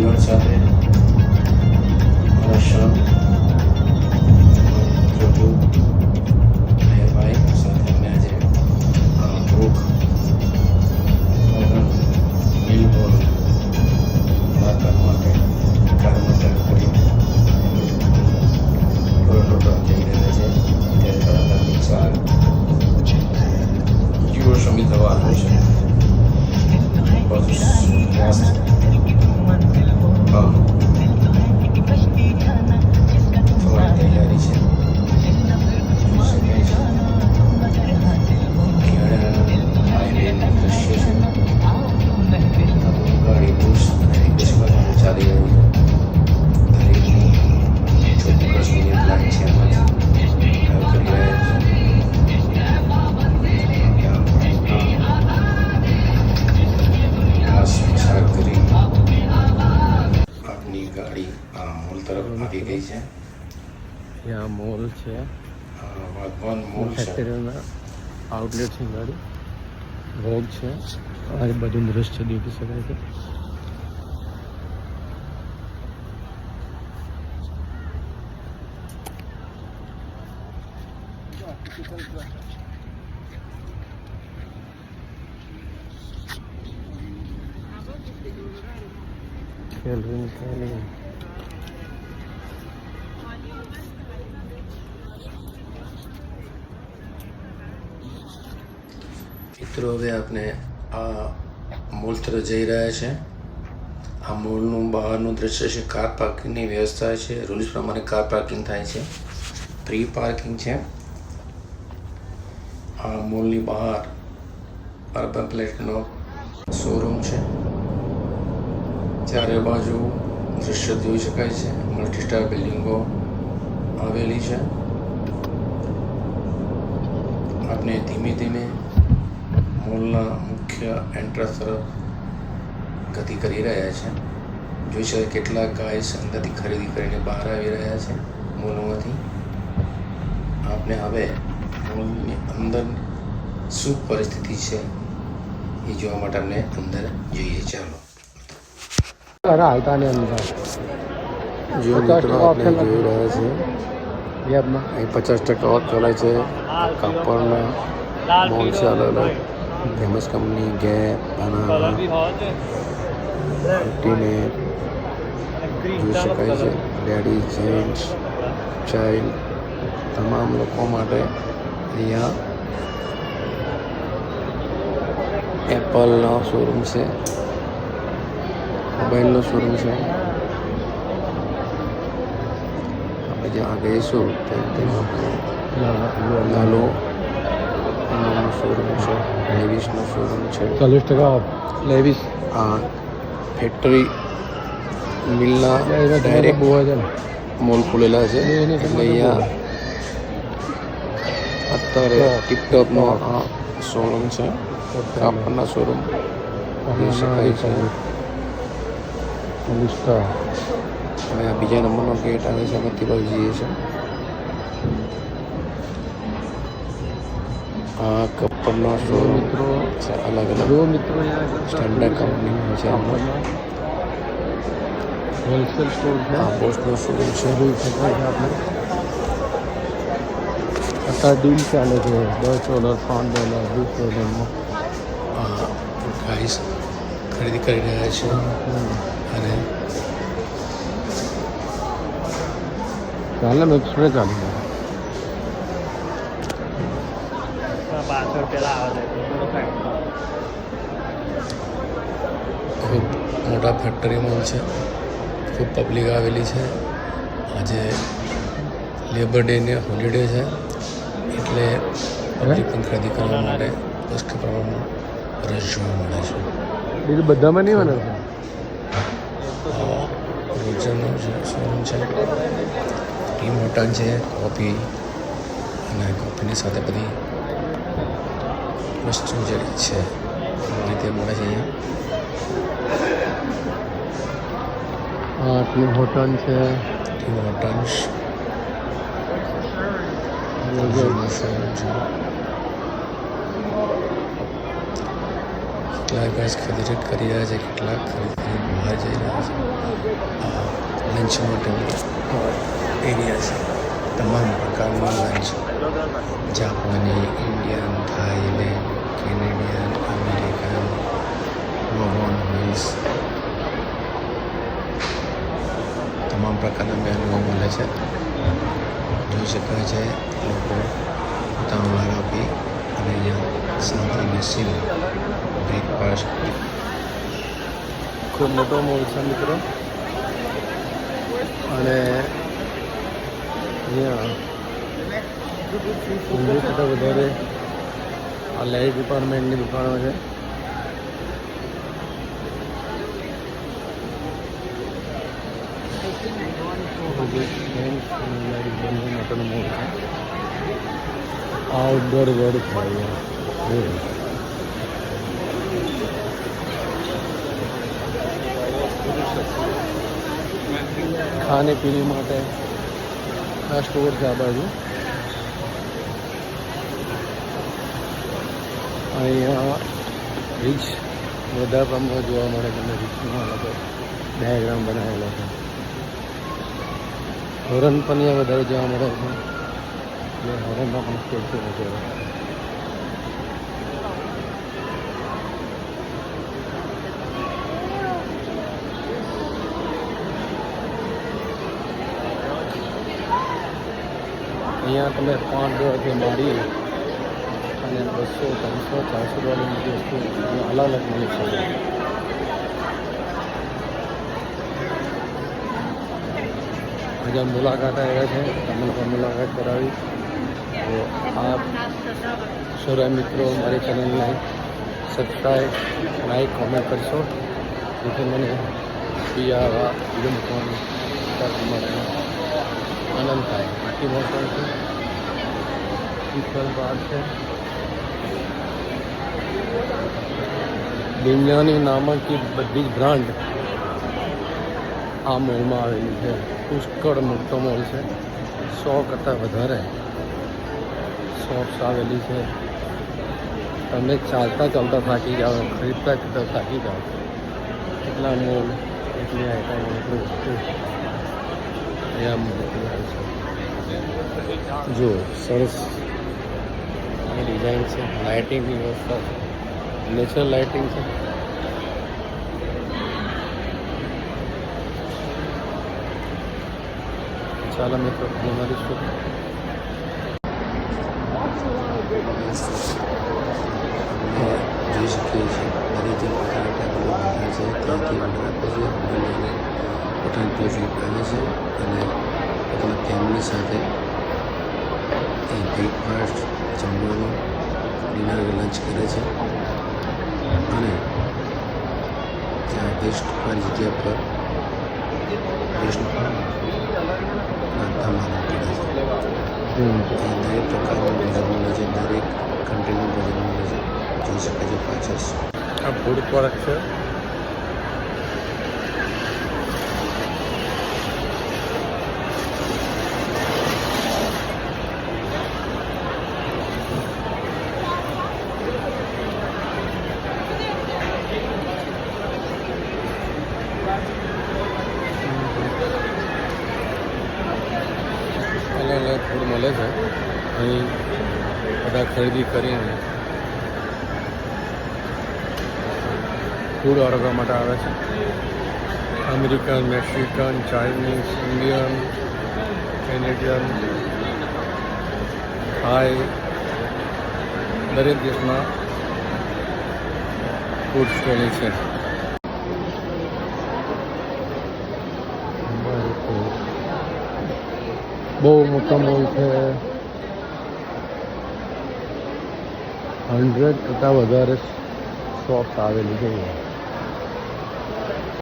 પરિવાર સાથે રસમ જોજુ ભાઈ સાથે અમે આજે ભૂખ બિલકુલ મુલાકાત માટે કારમાં ટ્રેક કરી ટોરન્ટો તરફ જઈ રહ્યા છે. ત્યારે તરત રિક્ષા યુરો સમિત થવાનું છે. બધું મસ્ત તમારી તૈયારી છે. હાઈવેનું દ્રશ્ય છે. ગાડી બુશ અને ડિસ્કમાં ચાલી રહી છે. ચોક્કસ મિનિટ લાઈન છે. કરી રહ્યા છે. આપની ગાડી મોલ તરફ આવી ગઈ છે. यहाँ मॉल છે, વાઘવાન મોલ છે. ફેક્ટરીના આઉટલેટ છે. ગાડી વોગ છે. આ બધું દ્રશ્ય દેખી શકાય છે. કેલ્વિન ક્લાઈન મિત્રો હવે આપણે આ મોલ તરફ જઈ રહ્યા છે. આ મોલનું બહારનું દ્રશ્ય છે. કાર પાર્કિંગની વ્યવસ્થા છે. રૂલ્સ પ્રમાણે કાર પાર્કિંગ થાય છે. ફ્રી પાર્કિંગ છે. આ મોલની બહાર અર્બન પ્લેટનો શોરૂમ છે. ચારે બાજુ દૃશ્ય જોઈ શકાય છે. મલ્ટી સ્ટાર બિલ્ડિંગો આવેલી છે. આપણે ધીમે ધીમે મોલના મુખ્ય એન્ટ્રન્સ તરફ ગતિ કરી રહ્યા છે. જોઈ શકાય કેટલાક ગાઈસ અંદરથી ખરીદી કરીને બહાર આવી રહ્યા છે મોલમાંથી. આપણે હવે મોલની અંદર શું પરિસ્થિતિ છે એ જોવા માટે આપણે અંદર જઈએ. ચાલો. હાલતા ને અંદર જો મિત્રો આપણે જોઈ રહ્યા છે ગેપમાં અહીં 50% ઓફ ચાલે છે. કાપડના મોલ છે. અલગ અલગ famous company gap, banana, ultimate જોઈ શકાય છે. લેડીઝ, જેન્ટ્સ, ચાઇલ્ડ તમામ લોકો માટે અહીંયા એપલનો શોરૂમ છે. મોબાઈલનો શોરૂમ છે. આપણે જ્યાં ગઈશું ત્યાં લાલો શોરૂમ છે. લેવિસનો શોરૂમ છે. 40% ઓફ લેવિસ. આ ફેક્ટરી મિલના ડાયરેક્ટ બહુ છે ને મોલ ખુલેલા છે. એટલે અહીંયા અત્યારે ટિપટોપનો આ શોરૂમ છે. કાપડના શોરૂમ જોઈ શકાય છે. 40%. હવે આ બીજા નંબરનો ગેટ આવે છે. અમે ત્યાં જઈએ છીએ. આ કપડનો શોરૂમ મિત્રો છે. અલગ અલગ જો મિત્રો સ્ટેન્ડર્ડ કંપનીનો છે. હોલસેલ સ્ટોર છે. આ બોસનો શોરૂમ છે. જોઈ શકાય છે આપણે. અત્યારે ડીલ ચાલે છે $10, $5, $20. ગાઈસ ખરીદી કરી રહ્યા છે. અને ચાલે એક્સપ્રેસ ચાલી જાય. ખૂબ મોટા ફેક્ટરી મોલ છે. ખૂબ પબ્લિક આવેલી છે. આજે લેબર ડે ને હોલિડે છે એટલે પબ્લિક પણ ખરીદી કરવા માટે પુષ્કળ પ્રમાણમાં રસ જોવા મળે છે. બીજું બધામાં નહીં હોય ને રોજરનો શોરૂમ છે. ટી મોટન છે. કોફી અને કોફીની સાથે બધી વસ્તુ જે છે એ રીતે મળે છે અહીંયા. ટી હોટલ છે. ટી હોટલ્સ કેટલાક ગાઈસ ખરીદી કરી રહ્યા છે, કેટલાક ખરીદી બહાર જઈ રહ્યા છે. આ લંચ માટેનો એરિયા છે. તમામ પ્રકારનું લંચ જાપાની, ઇન્ડિયન, થાઈલેન્ડ, કેનેડિયન, અમેરિકન, વોન મિલ્સ તમામ પ્રકારના મેનુઓ મળે છે. જોઈ શકાય છે લોકો પોતાનો લાગ આપી અને અહીંયા શાંતિ બેસીને બ્રેકફાસ્ટ. ખૂબ મોટો મોલ છે મિત્રો, અને અહીંયા હિન્દુ કરતાં વધારે આ લાઇટ ડિપાર્ટમેન્ટની દુકાનો છે. બંને માટેનો મોલ છે. આઉટડોર વર્ડ છે અહીંયા. ખાને પીને માટે આ સ્ટોર છે આ બાજુ. અહીંયા રીચ વધારે પ્રમાણમાં જોવા મળે છે. રીચમાં અલગ ડાયાગ્રામ બનાવેલો છે. હરણ પણ અહીંયા વધારે જોવા મળે છે. એટલે હરણના પણ સ્ટેચ્યુ વગેરે. અહીંયા તમે $5 મારી અને $200, $300, $400 વસ્તુ અલગ અલગ મળી શકે. આજે મુલાકાત આવ્યા છે, તમને પણ મુલાકાત કરાવી. તો આપ સૌરા મિત્રો મારી ચેનલને સબસ્ક્રાઈબ, લાઈક, કોમેન્ટ કરશો, જેથી મને બી આવા વિડીયો મૂકવાનું માટે આનંદ થાય. આટલી મોટું છે પીપલ બાર છે. દુનિયાની નામાંકિત બધી જ બ્રાન્ડ આ મોલમાં આવેલી છે. પુષ્કળ મોટો મોલ છે. 100 કરતાં વધારે શોપ્સ આવેલી છે. તમે ચાલતા ચાલતા થાકી જાઓ, ખરીદતા ખરીદતા થાકી જાઓ. એટલા મોલ, એટલી આઈટમ, એટલી વસ્તુ જો સરસ ડિઝાઇન છે. લાઇટિંગની વ્યવસ્થા છે, નેચરલ લાઇટિંગ છે. ચાલો મિત્રો મળીશું. જોઈ શકીએ છીએ બધી જ પ્રકારના ટેબલો બધા છે. ત્યાંથી ઓર્ડર આપે છે, ઓર્ડર લઈને પોતાની તસવીર કરે છે અને પોતાના ફેમિલી સાથે એ બ્રેકફાસ્ટ, જમવાનું, ડિનર, લંચ કરે છે અને ત્યાં બેસ્ટવાળી જગ્યા પર બેસ્ટ ધમાલ કરે છે. ત્યાં દરેક પ્રકારનું ભોજન મળે છે, દરેક કન્ટ્રીનું ભોજન મળે છે. જોઈ શકે છે પાછળ આ ફૂડ પાર્ક છે. અલગ અલગ ફૂડ મળે છે. અહીં બધા ખરીદી કરીને ફૂડ ઓર્ડર માટે આવે છે. American, Mexican, Chinese, Indian, Canadian, થાઈ, દરેક દેશના ફૂડ સ્ટોલ છે. બહુ મોટો મોલ છે. 100 કરતાં વધારે શોપ્સ આવેલી છે.